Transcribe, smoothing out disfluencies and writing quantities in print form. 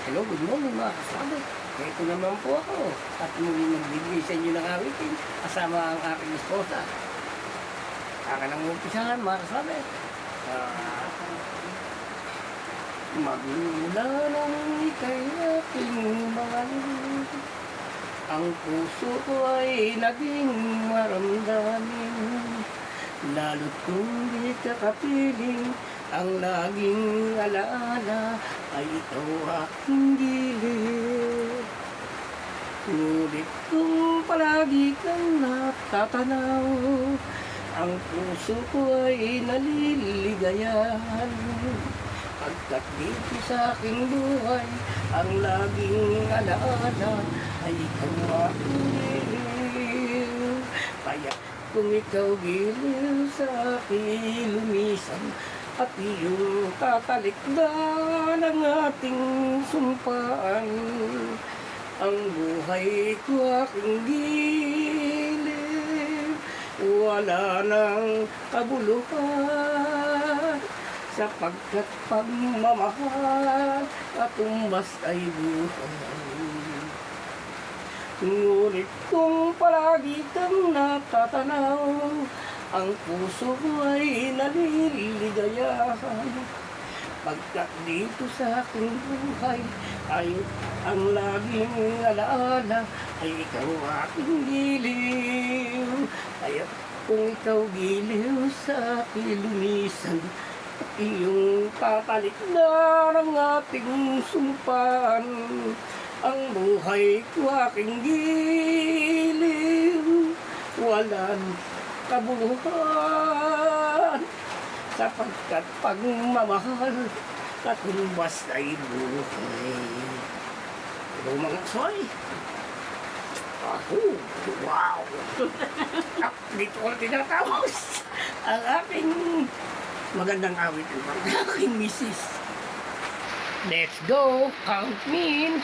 Hello, good morning mga kasama. Ito naman po ako at muli magbibigay sa inyo ng awitin kasama ang aking esposa. Saka nang umpisahan mga kasama. Magmula nang ika'y aking mahal, ang puso ko ay naging maramdamin. Lalo't kung di ka kapiling, ang laging alaala ay ikaw aking gilid. Ngunit kung palagi kang natatanaw, ang puso ko ay naliligayahan. Pagkat dito sa aking buhay, ang laging alaala ay ikaw aking gilid. Kaya kung ikaw giliw sa aking lumisan, at iyong tatalikdan ang ating sumpaan, ang buhay ko aking giliw, wala nang kabuluhan, sapagkat pagmamahal at tumbas ay buhay. Ngunit kung palagi kang natatanaw, ang puso ko ay naliligayahan. Pagkat dito sa aking buhay ay ang laging alaala ay ikaw aking giliw. Kaya kung ikaw giliw sa aking lumisan, at iyong tatalikdan ang ating sumpaan, ang buhay ko aking giliw, walang kabuluhan, sapagkat pagmamahal katumbas ay buhay. Hello mga soy. Wow! Dito ko na tinatapos ang aking magandang awit ng aking misis. Let's go! Count me in!